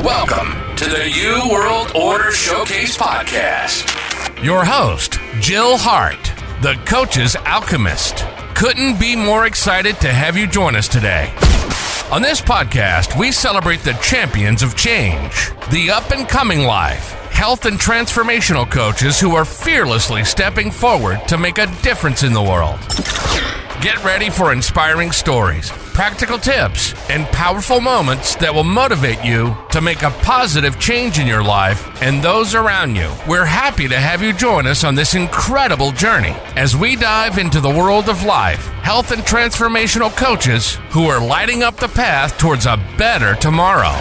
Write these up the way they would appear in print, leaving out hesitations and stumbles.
Welcome to the New World Order Showcase Podcast. Your host, Jill Hart, the Coach's Alchemist. Couldn't be more excited to have you join us today. On this podcast, we celebrate the champions of change, the up-and-coming life, health and transformational coaches who are fearlessly stepping forward to make a difference in the world. Get ready for inspiring stories, practical tips, and powerful moments that will motivate you to make a positive change in your life and those around you. We're happy to have you join us on this incredible journey as we dive into the world of life, health, and transformational coaches who are lighting up the path towards a better tomorrow.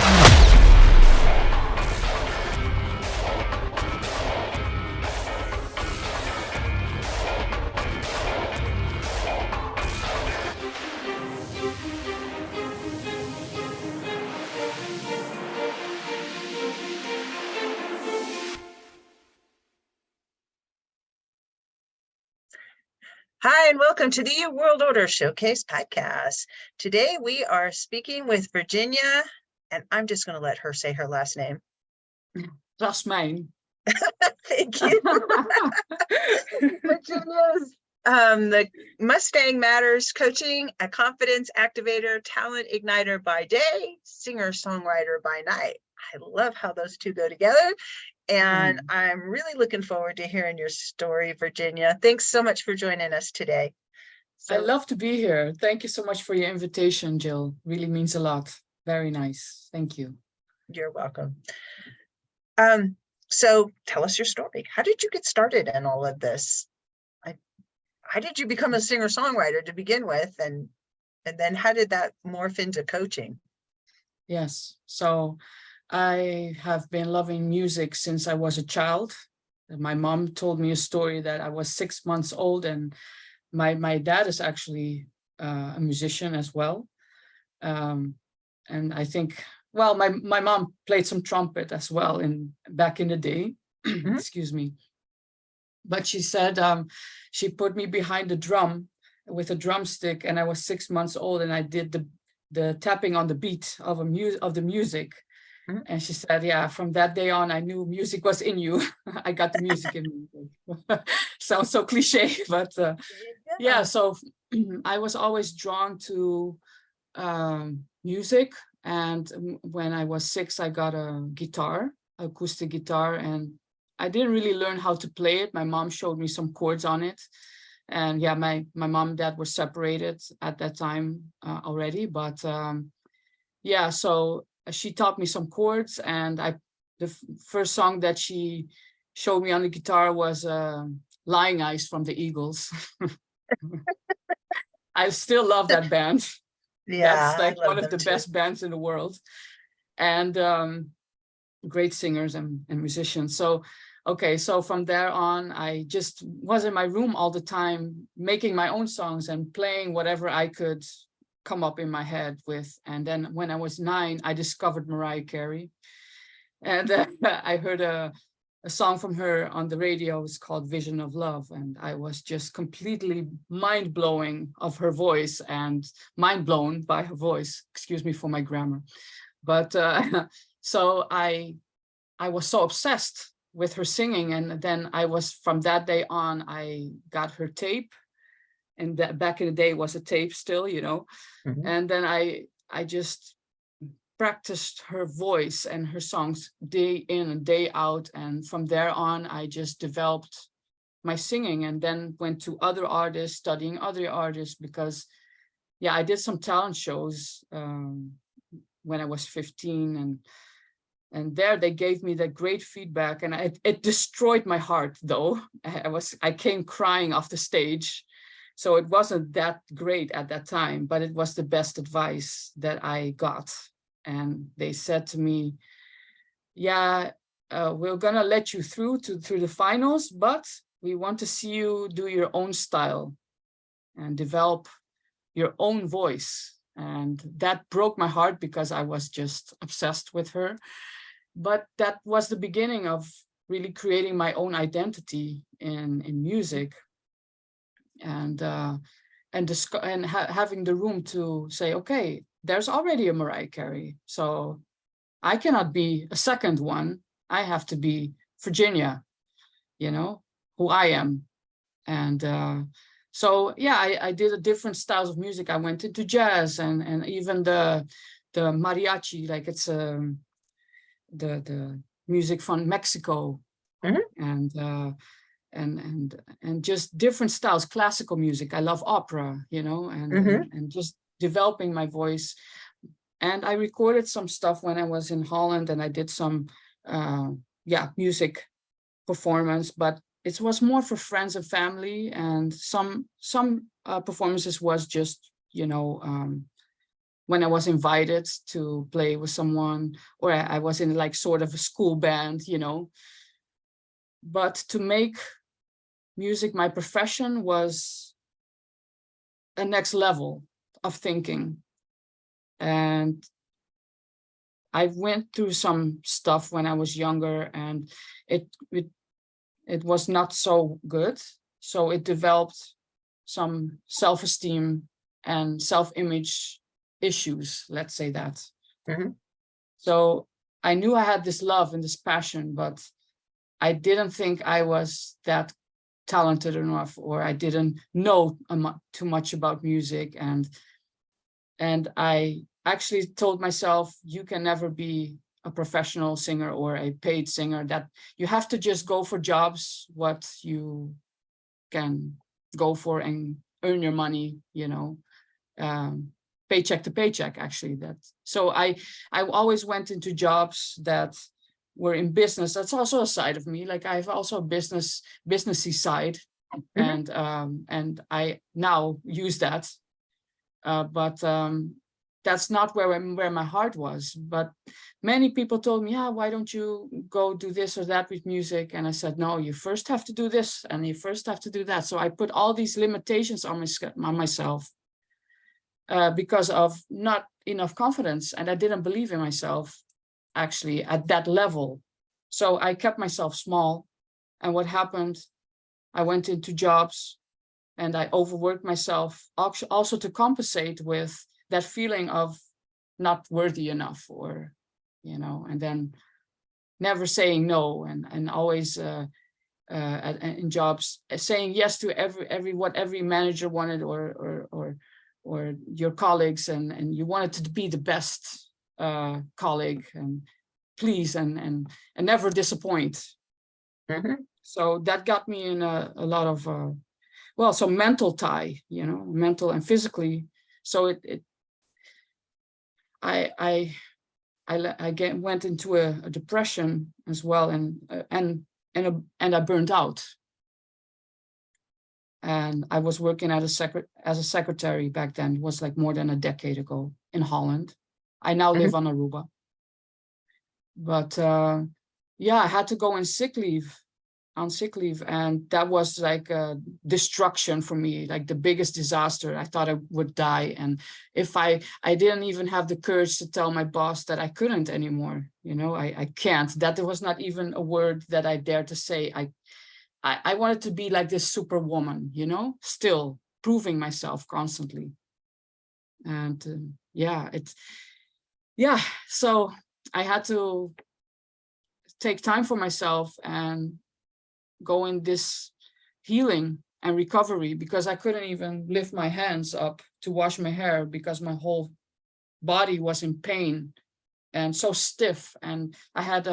Hi, and welcome to the New World Order Showcase Podcast. Today we are speaking with Virginia, and I'm just going to let her say her last name. Rasmijn. Thank you. Virginia's the Mustang Matters Coaching, a confidence activator, talent igniter by day, singer-songwriter by night. I love how those two go together. And I'm really looking forward to hearing your story, Virginia. Thanks so much for joining us today. I love to be here. Thank you so much for your invitation, Jill. Really means a lot. Very nice. Thank you. You're welcome. So tell us your story. How did you get started in all of this? How did you become a singer-songwriter to begin with? And then how did that morph into coaching? Yes. So I have been loving music since I was a child. My mom told me a story that I was 6 months old, and my dad is actually a musician as well. And I think, well, my mom played some trumpet as well back in the day. Excuse me. But she said she put me behind the drum with a drumstick, and I was 6 months old, and I did the tapping on the beat of the music. And she said, yeah, from that day on, I knew music was in you. I got the music in me. Sounds so cliche, but yeah, so I was always drawn to music. And when I was 6, I got a guitar, acoustic guitar, and I didn't really learn how to play it. My mom showed me some chords on it. And yeah, my mom and dad were separated at that time already. But yeah, so she taught me some chords, and the first song that she showed me on the guitar was Lying Eyes from the Eagles. I still love that band. Yeah, that's like one of the best bands in the world, and great singers and musicians. So okay, so from there on, I just was in my room all the time, making my own songs and playing whatever I could come up in my head with. And then when I was 9, I discovered Mariah Carey, and I heard a song from her on the radio. It's called Vision of Love, and I was just completely mind-blowing of her voice and mind-blown by her voice. Excuse me for my grammar, but so I was so obsessed with her singing, and then from that day on, I got her tape. And that back in the day was a tape still, you know. And then I just practiced her voice and her songs day in and day out. And from there on, I just developed my singing, and then went to other artists, studying other artists, because yeah, I did some talent shows when I was 15, and there they gave me that great feedback, and it destroyed my heart though. I came crying off the stage. So it wasn't that great at that time, but it was the best advice that I got. And they said to me, yeah, we're gonna let you through the finals, but we want to see you do your own style and develop your own voice. And that broke my heart because I was just obsessed with her. But that was the beginning of really creating my own identity in music. And having the room to say, okay, there's already a Mariah Carey, so I cannot be a second one. I have to be Virginia, you know, who I am. And so, yeah, I did a different styles of music. I went into jazz and even the mariachi, like it's the music from Mexico, Mhm. and just different styles, classical music. I love opera, you know, Mhm. and just developing my voice. And I recorded some stuff when I was in Holland, and I did some music performance, but it was more for friends and family, and some performances was just, you know, when I was invited to play with someone, or I was in like sort of a school band, you know. But to make music my profession was a next level of thinking. And I went through some stuff when I was younger, and it was not so good. So it developed some self-esteem and self-image issues, let's say that. Mhm. So I knew I had this love and this passion, but I didn't think I was that talented enough, or I didn't know too much about music. And I actually told myself, you can never be a professional singer or a paid singer, that you have to just go for jobs, what you can go for and earn your money, you know, paycheck to paycheck, actually. That so I always went into jobs that were in business. That's also a side of me. Like I have also a businessy side, Mhm. and I now use that. But that's not where my heart was. But many people told me, yeah, why don't you go do this or that with music? And I said, no, you first have to do this and you first have to do that. So I put all these limitations on myself because of not enough confidence. And I didn't believe in myself actually at that level. So I kept myself small. And what happened, I went into jobs and I overworked myself also to compensate with that feeling of not worthy enough, or, you know, and then never saying no, and always in jobs saying yes to what every manager wanted, or your colleagues, and you wanted to be the best colleague and please and never disappoint. Mhm. So that got me in a lot of so mental tie, you know, mental and physically. So I went into a depression as well, and I burned out. And I was working as a secretary back then. It was like more than a decade ago in Holland. I now live on Aruba. But I had to go on sick leave, and that was like a destruction for me, like the biggest disaster. I thought I would die, and if I didn't even have the courage to tell my boss that I couldn't anymore, you know, I can't. That was not even a word that I dared to say. I wanted to be like this superwoman, you know, still proving myself constantly. And so I had to take time for myself and go in this healing and recovery, because I couldn't even lift my hands up to wash my hair because my whole body was in pain and so stiff. And I had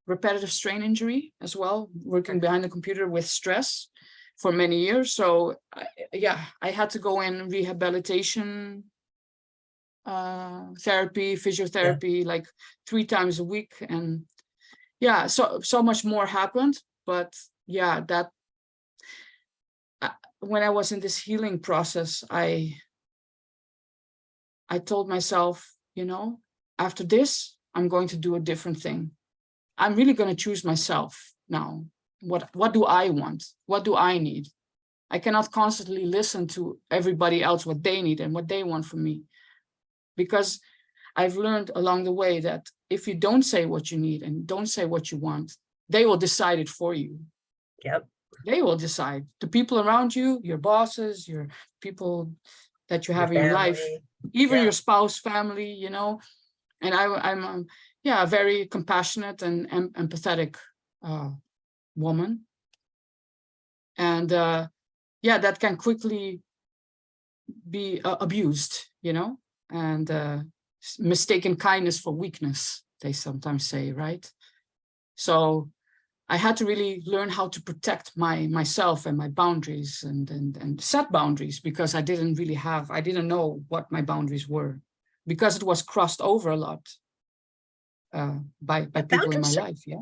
repetitive strain injury as well, working behind the computer with stress for many years. So I had to go in rehabilitation therapy, physiotherapy, like 3 times a week. And so much more happened. But that when I was in this healing process, I told myself, you know, after this, I'm going to do a different thing. I'm really going to choose myself now. What do I want? What do I need? I cannot constantly listen to everybody else, what they need and what they want from me. Because I've learned along the way that if you don't say what you need and don't say what you want, they will decide it for you. Yep. They will decide. The people around you, your bosses, your people that you have in your life, even your spouse, family, you know. And I'm a very compassionate and empathetic woman. And that can quickly be abused, and mistaken kindness for weakness, they sometimes say, right? So I had to really learn how to protect myself and my boundaries and set boundaries, because I didn't know what my boundaries were, because it was crossed over a lot by people in my life. Yeah.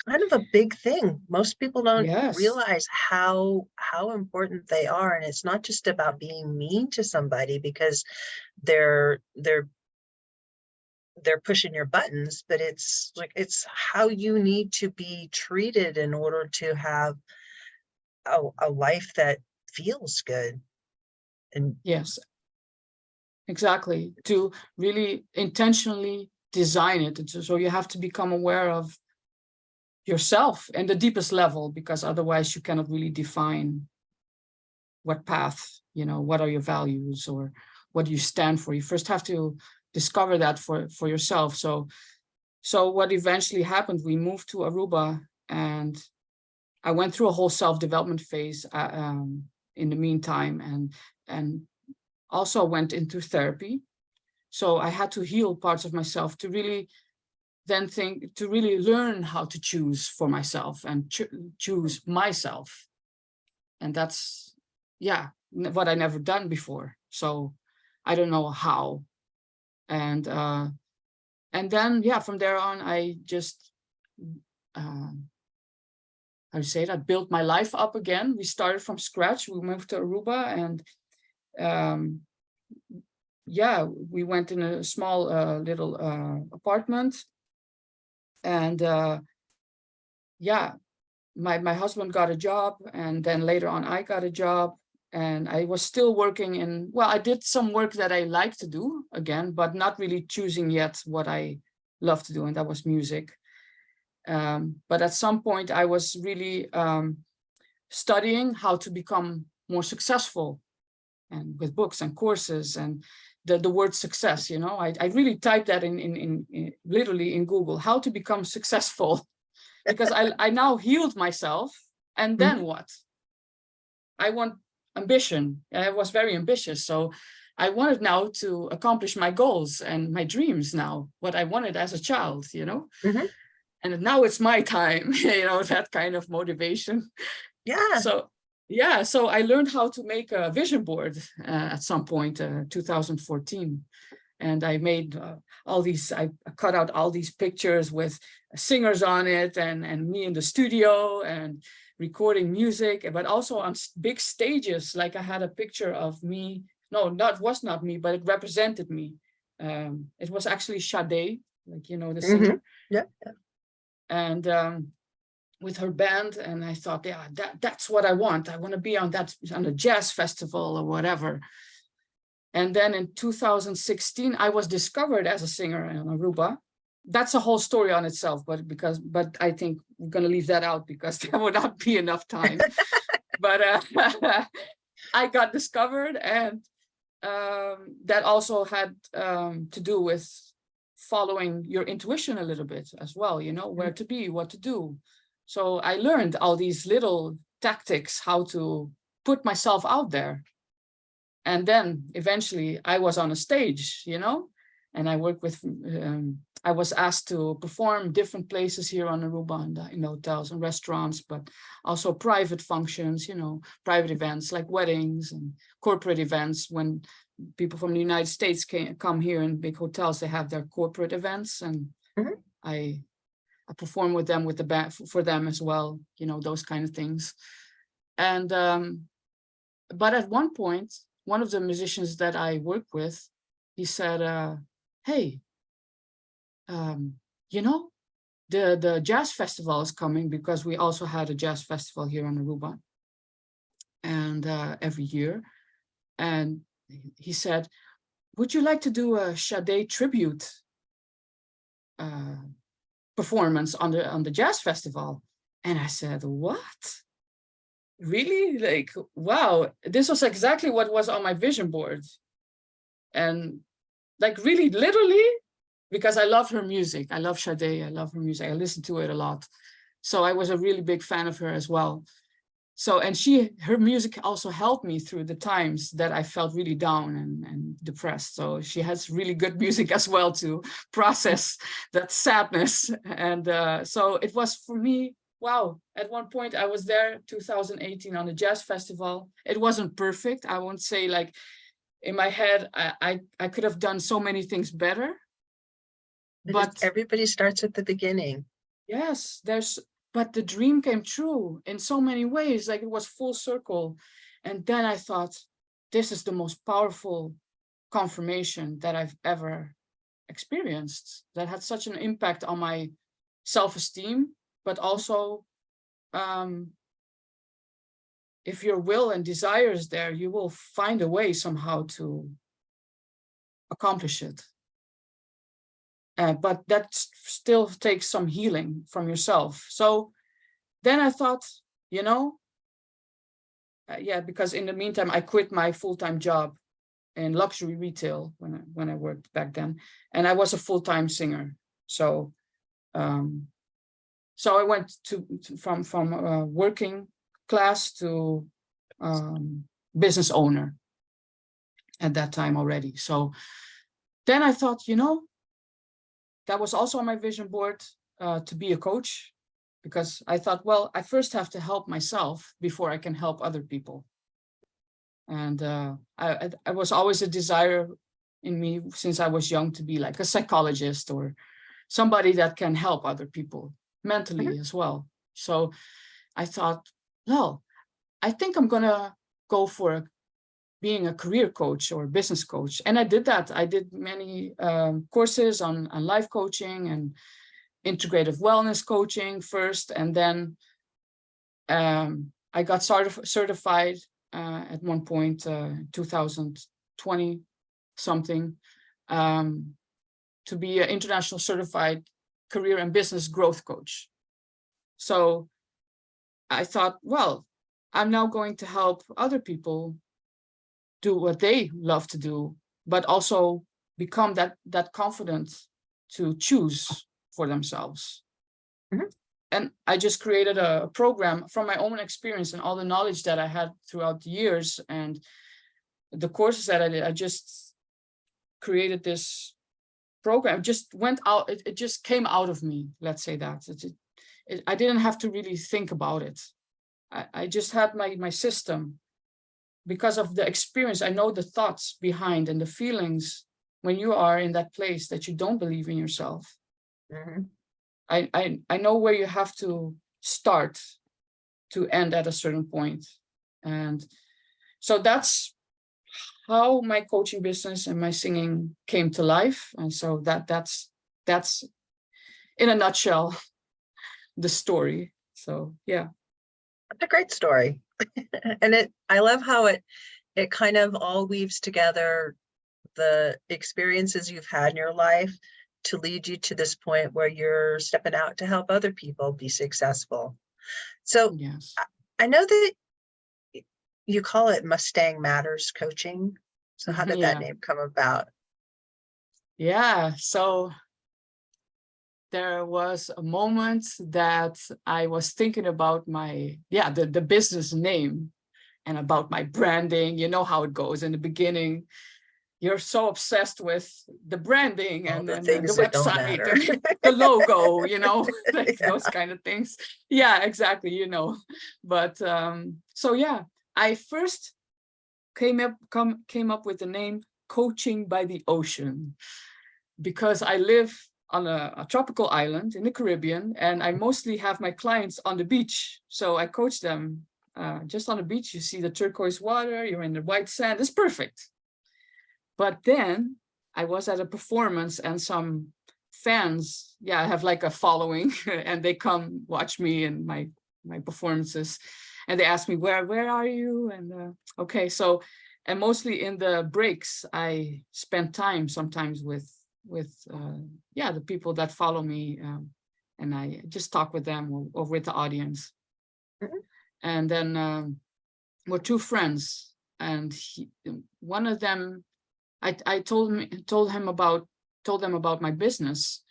Kind of a big thing. Most people don't Yes. realize how important they are. And it's not just about being mean to somebody because they're pushing your buttons, but it's how you need to be treated in order to have a life that feels good. And yes, exactly. To really intentionally design it. So you have to become aware of yourself and the deepest level, because otherwise you cannot really define what path, what are your values or what do you stand for. You first have to discover that for yourself. So what eventually happened, we moved to Aruba, and I went through a whole self-development phase in the meantime, and also went into therapy. So I had to heal parts of myself to really to really learn how to choose for myself and choose myself. And that's, what I never done before. So I don't know how. And then, from there on, I just, how to say that, built my life up again. We started from scratch. We moved to Aruba, and we went in a small little apartment. And my husband got a job, and then later on I got a job, and I was still working I did some work that I like to do again, but not really choosing yet what I love to do, and that was music. But at some point I was really studying how to become more successful, and with books and courses, and the word success, I really typed that in literally in Google, how to become successful, because I now healed myself. And then what? I want ambition. I was very ambitious. So I wanted now to accomplish my goals and my dreams now, what I wanted as a child, Mm-hmm. And now it's my time, that kind of motivation. Yeah. So I learned how to make a vision board at some point, 2014. And I made I cut out all these pictures with singers on it, and me in the studio and recording music, but also on big stages. Like I had a picture of me. No, that was not me, but it represented me. It was actually Sade, the singer. Yeah. And with her band, and I thought, that's what I want. I want to be on a jazz festival or whatever. And then in 2016, I was discovered as a singer in Aruba. That's a whole story on itself, but I think we're going to leave that out because there would not be enough time. But I got discovered, and that also had to do with following your intuition a little bit as well, where to be, what to do. So I learned all these little tactics, how to put myself out there. And then eventually I was on a stage, and I worked with, I was asked to perform different places here on Aruba, in hotels and restaurants, but also private functions, private events like weddings and corporate events. When people from the United States come here in big hotels, they have their corporate events, and I perform with them, with the band for them as well, those kind of things. And but at one point, one of the musicians that I work with, he said, hey, the jazz festival is coming, because we also had a jazz festival here on Aruba, and every year. And he said, would you like to do a Sade tribute performance on the jazz festival? And I said, what? Really? Like, wow, this was exactly what was on my vision board. And like, really, literally, because I love her music. I love Sade. I love her music. I listen to it a lot. So I was a really big fan of her as well. So, and her music also helped me through the times that I felt really down and depressed. So she has really good music as well to process that sadness. And so it was for me, wow. At one point I was there 2018 on the jazz festival. It wasn't perfect. I won't say, like, in my head, I could have done so many things better. But everybody starts at the beginning. Yes, but the dream came true in so many ways, like it was full circle. And then I thought, this is the most powerful confirmation that I've ever experienced, that had such an impact on my self-esteem, but also, if your will and desire is there, you will find a way somehow to accomplish it. But that still takes some healing from yourself. So then I thought, because in the meantime, I quit my full-time job in luxury retail when I worked back then, and I was a full-time singer. So, so I went from working class to business owner at that time already. So then I thought, that was also on my vision board, to be a coach, because I thought, well, I first have to help myself before I can help other people. And I was always a desire in me since I was young to be like a psychologist or somebody that can help other people mentally as well. So I thought, well, I think I'm gonna go for being a career coach or business coach. And I did that. I did many courses on life coaching and integrative wellness coaching first. And then I got certified at one point, 2020 something, to be an international certified career and business growth coach. So I thought, well, I'm now going to help other people do what they love to do, but also become that confident to choose for themselves. And I just created a program from my own experience and all the knowledge that I had throughout the years and the courses that I did. I just created this program. It just went out. It just came out of me. Let's say that. I didn't have to really think about it. I just had my system. Because of the experience, I know the thoughts behind and the feelings when you are in that place that you don't believe in yourself. I know where you have to start to end at a certain point. And so that's how my coaching business and my singing came to life. And so that's in a nutshell the story. So yeah. That's a great story. And I love how it kind of all weaves together the experiences you've had in your life to lead you to this point where you're stepping out to help other people be successful. So yes. I know that you call it Mustang Matters Coaching. So how did that name come about? Yeah, so there was a moment that I was thinking about the business name and about my branding. You know how it goes in the beginning. You're so obsessed with the branding and the website and the logo, like those kind of things. Yeah, exactly, But so yeah, I first came up with the name Coaching by the Ocean, because I live on a tropical island in the Caribbean, and I mostly have my clients on the beach. So I coach them just on the beach. You see the turquoise water, you're in the white sand, it's perfect. But then I was at a performance and some fans, I have like a following and they come watch me and my performances. And they ask me, where are you? And okay, so, and mostly in the breaks, I spend time sometimes with the people that follow me, and I just talk with them or with the audience. And then we're two friends, and one of them, I told him about told them about my business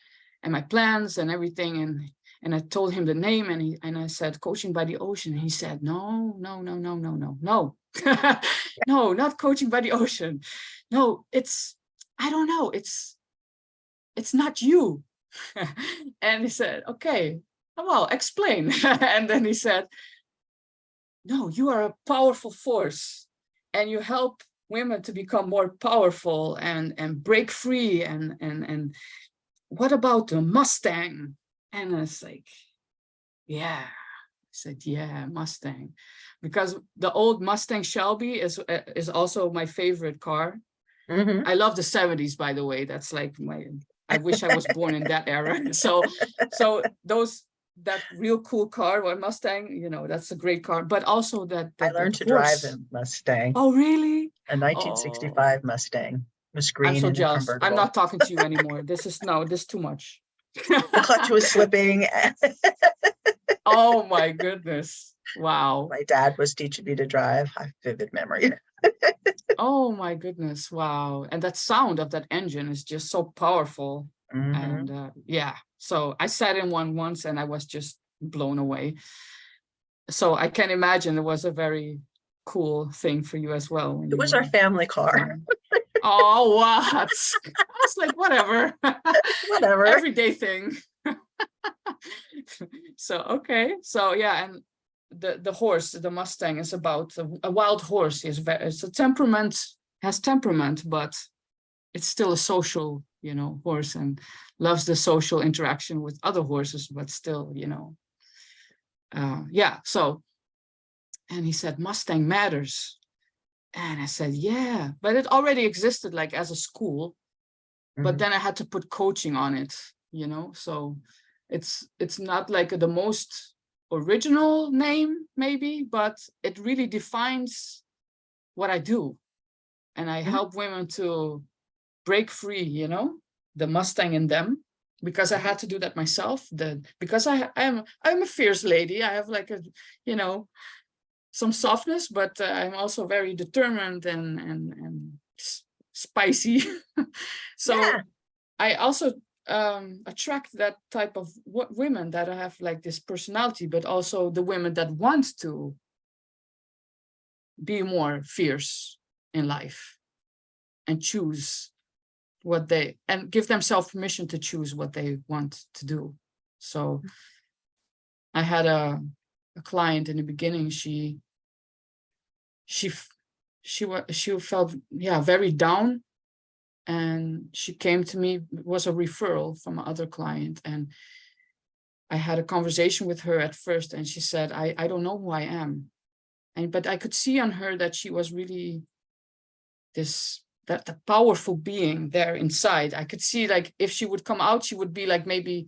and my plans and everything. And I told him the name, and I said, Coaching by the Ocean. He said, no, no, not Coaching by the Ocean. No, I don't know. It's not you. And he said, okay, well, explain. And then he said, no, you are a powerful force, and you help women to become more powerful and break free. And what about the Mustang? And I was like, yeah. I said, yeah, Mustang, because the old Mustang Shelby is also my favorite car. Mm-hmm. I love the 70s, by the way. That's like I wish I was born in that era. So that real cool car, or Mustang, that's a great car. But also that I learned to horse. drive a Mustang. Oh, really? A 1965 Mustang. It was green. I'm so and jealous. convertible. I'm not talking to you anymore. This is too much. The clutch was slipping. Oh my goodness. Wow. My dad was teaching me to drive. I have vivid memory. Oh my goodness. Wow. And that sound of that engine is just so powerful. Mm-hmm. And yeah, so I sat in one once and I was just blown away. So I can imagine it was a very cool thing for you as well. It was our family car. Oh, what? I was like, whatever. Whatever. Everyday thing. So, okay. So, yeah. And the horse, the Mustang, is about a wild horse. It's a temperament, has temperament, but it's still a social, horse, and loves the social interaction with other horses, but still, yeah. So, and he said, Mustang Matters. And I said, yeah, but it already existed like as a school, but then I had to put coaching on it, so it's not like the most original name maybe, but it really defines what I do. And I help women to break free, the Mustang in them, because I had to do that myself. Because I'm a fierce lady. I have like some softness, but I'm also very determined and spicy. So yeah. I also attract that type of women that have like this personality, but also the women that want to be more fierce in life and choose and give themselves permission to choose what they want to do. So I had a client in the beginning. She felt very down, and she came to me. It was a referral from another client, and I had a conversation with her at first, and she said, I don't know who I am. But I could see on her that she was really that powerful being there inside. I could see, like, if she would come out, she would be like, maybe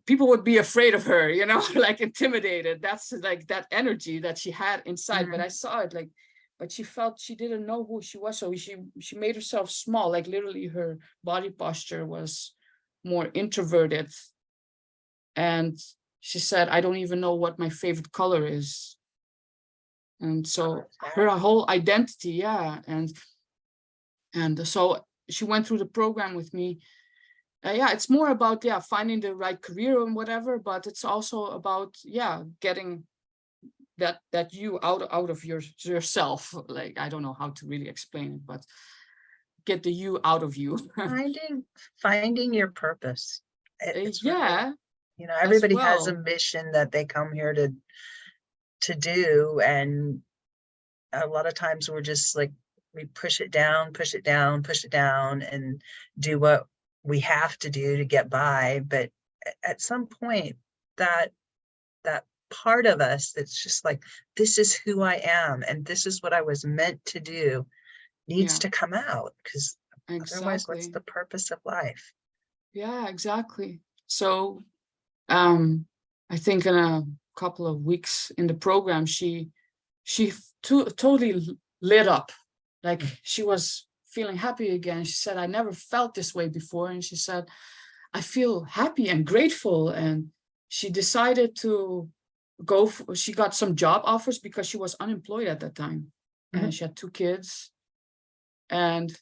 people would be afraid of her, like intimidated. That's like that energy that she had inside. Mm-hmm. But I saw it, like, but she felt she didn't know who she was. So she made herself small, like literally her body posture was more introverted. And she said, I don't even know what my favorite color is. And so her whole identity, yeah. And so she went through the program with me. It's more about, finding the right career and whatever, but it's also about, getting that you out of yourself. Like, I don't know how to really explain it, but get the you out of you. Finding your purpose. It's really, everybody has a mission that they come here to do, and a lot of times we're just like, we push it down, and do what we have to do to get by. But at some point, that part of us that's just like, this is who I am, and this is what I was meant to do, needs to come out, because otherwise, what's the purpose of life? Yeah, exactly. So I think in a couple of weeks in the program, she totally lit up. Like, she was feeling happy again. She said, I never felt this way before. And she said, I feel happy and grateful. And she decided to she got some job offers because she was unemployed at that time. Mm-hmm. And she had 2 kids. And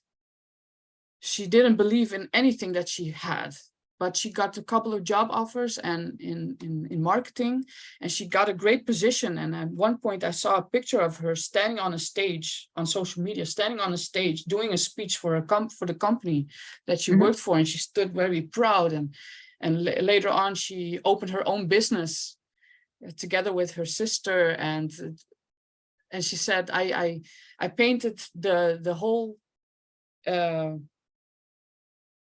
she didn't believe in anything that she had, but she got a couple of job offers and in marketing, and she got a great position. And at one point I saw a picture of her standing on a stage on social media, standing on a stage doing a speech for the company that she worked for, and she stood very proud. And later on she opened her own business together with her sister, and she said, I painted the whole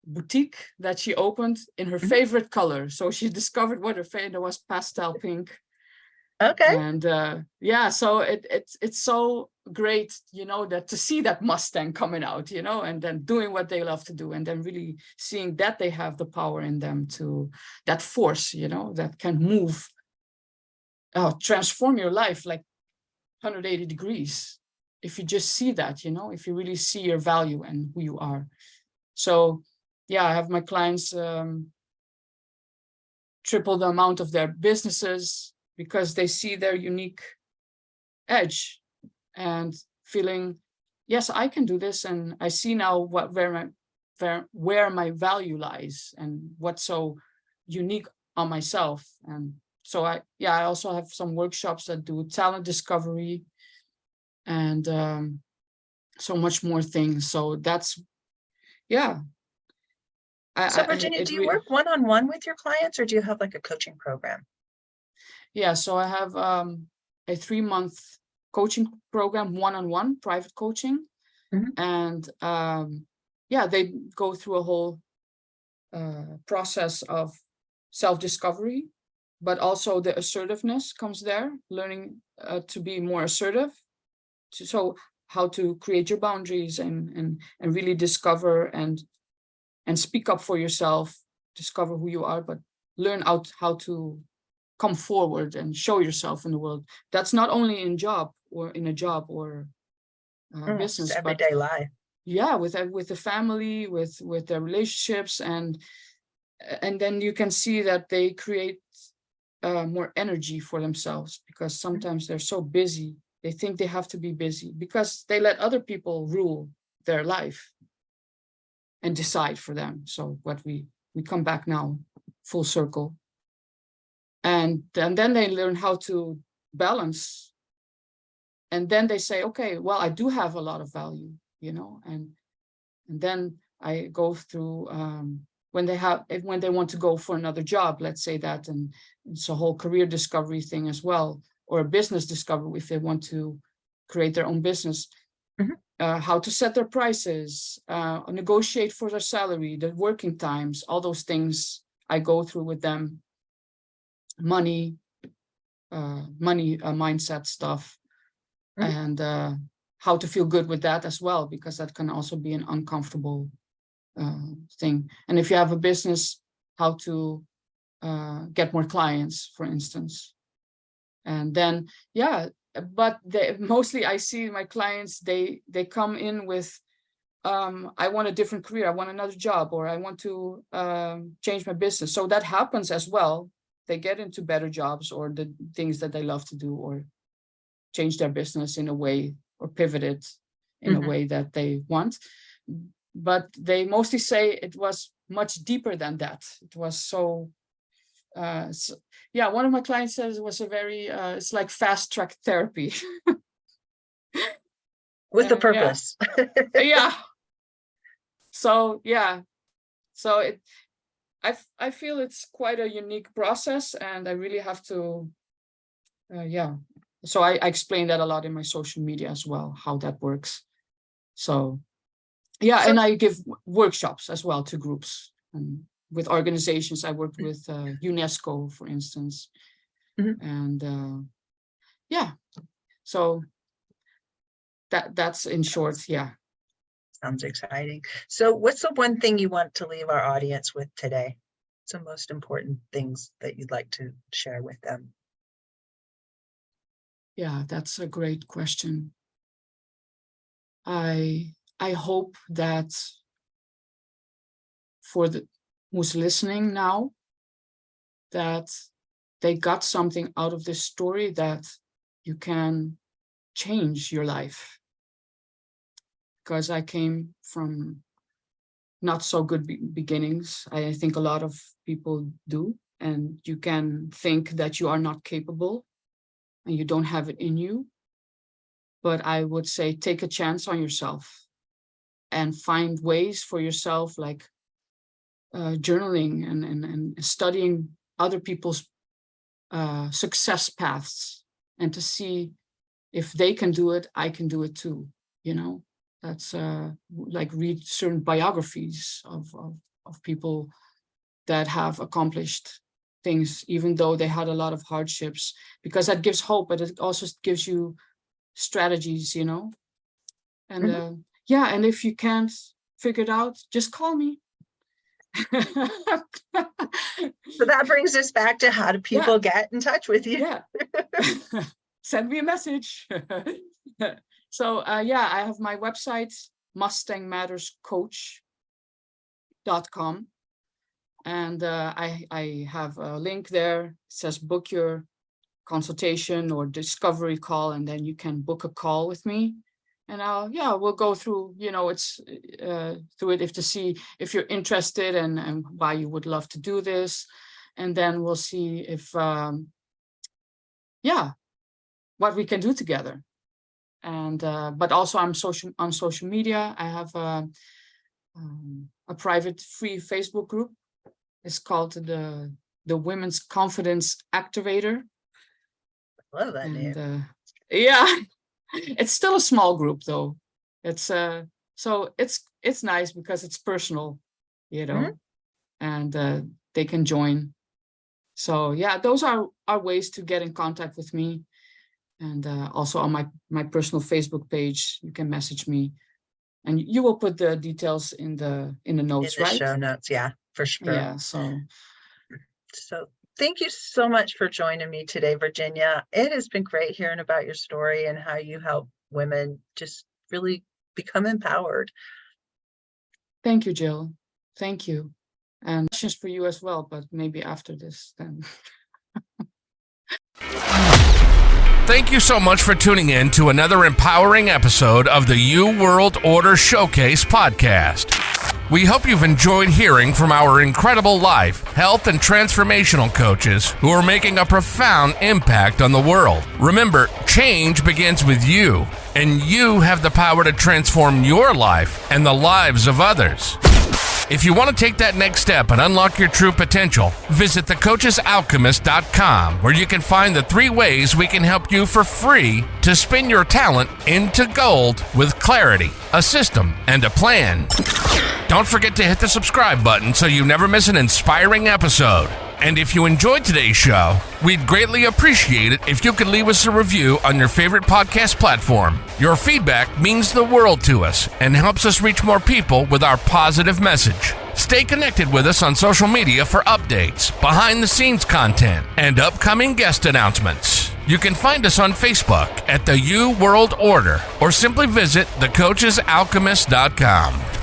boutique that she opened in her favorite color. So she discovered what her favorite was, pastel pink. Okay. And yeah, so it's so great, you know, that to see that Mustang coming out, you know, and then doing what they love to do, and then really seeing that they have the power in them, to that force, you know, that can move, transform your life like 180 degrees. If you just see that, you know, if you really see your value and who you are. So yeah, I have my clients triple the amount of their businesses because they see their unique edge and feeling, yes, I can do this, and I see now where my value lies and what's so unique on myself. And so I also have some workshops that do talent discovery and so much more things. So that's, yeah. So Virginia, do you work one-on-one with your clients, or do you have like a coaching program? Yeah, so I have a 3-month coaching program, one-on-one private coaching. And yeah, they go through a whole process of self-discovery, but also the assertiveness comes there, learning to be more assertive. So how to create your boundaries and really discover and speak up for yourself, discover who you are, but learn out how to come forward and show yourself in the world. That's not only in a job or business, everyday life. Yeah, with the family, with their relationships, and then you can see that they create more energy for themselves, because sometimes they're so busy, they think they have to be busy because they let other people rule their life and decide for them. So what we come back now full circle, and then they learn how to balance, and then they say, okay, well, I do have a lot of value, you know, and then I go through when they want to go for another job, let's say that, and it's a whole career discovery thing as well, or a business discovery if they want to create their own business. How to set their prices, negotiate for their salary, the working times, all those things I go through with them. Money mindset stuff, and how to feel good with that as well, because that can also be an uncomfortable thing. And if you have a business, how to get more clients, for instance. And then, yeah, but mostly I see my clients, they come in with, I want a different career, I want another job, or I want to change my business. So that happens as well. They get into better jobs or the things that they love to do, or change their business in a way, or pivot it in a way that they want. But they mostly say it was much deeper than that. It was so, yeah, one of my clients says it was a very, it's like fast track therapy. With a purpose. Yeah. So, yeah. So I feel it's quite a unique process, and I really have to, yeah. So I explain that a lot in my social media as well, how that works. So, yeah, and I give workshops as well to groups and with organizations. I worked with UNESCO, for instance, and yeah. So that's in short, yeah. Sounds exciting. So what's the one thing you want to leave our audience with today? What's the most important things that you'd like to share with them? Yeah, that's a great question. I hope that for who's listening now, that they got something out of this story, that you can change your life. Because I came from not so good beginnings. I think a lot of people do, and you can think that you are not capable and you don't have it in you. But I would say take a chance on yourself and find ways for yourself, like journaling and studying other people's success paths, and to see if they can do it, I can do it too. That's like read certain biographies of people that have accomplished things, even though they had a lot of hardships, because that gives hope, but it also gives you strategies, and and if you can't figure it out, just call me. So that brings us back to, how do people get in touch with you? Send me a message. So I have my website, mustangmatterscoach.com, and I have a link there. It says book your consultation or discovery call, and then you can book a call with me, and we'll go through it's through it, if to see if you're interested and why you would love to do this, and then we'll see if what we can do together. And but also I'm on social media. I have a private free Facebook group. It's called the Women's Confidence Activator. Love that name. It's still a small group though. It's so it's nice because it's personal, and they can join. So those are ways to get in contact with me. And also on my personal Facebook page, you can message me, and you will put the details in the notes, in the right? Show notes, for sure. Yeah. So thank you so much for joining me today, Virginia. It has been great hearing about your story and how you help women just really become empowered. Thank you, Jill. Thank you. And questions for you as well, but maybe after this then. Thank you so much for tuning in to another empowering episode of the You World Order Showcase podcast. We hope you've enjoyed hearing from our incredible life, health, and transformational coaches who are making a profound impact on the world. Remember, change begins with you, and you have the power to transform your life and the lives of others. If you want to take that next step and unlock your true potential, visit thecoachesalchemist.com, where you can find the 3 ways we can help you for free to spin your talent into gold with clarity, a system, and a plan. Don't forget to hit the subscribe button so you never miss an inspiring episode. And if you enjoyed today's show, we'd greatly appreciate it if you could leave us a review on your favorite podcast platform. Your feedback means the world to us and helps us reach more people with our positive message. Stay connected with us on social media for updates, behind-the-scenes content, and upcoming guest announcements. You can find us on Facebook at the You World Order, or simply visit thecoachesalchemist.com.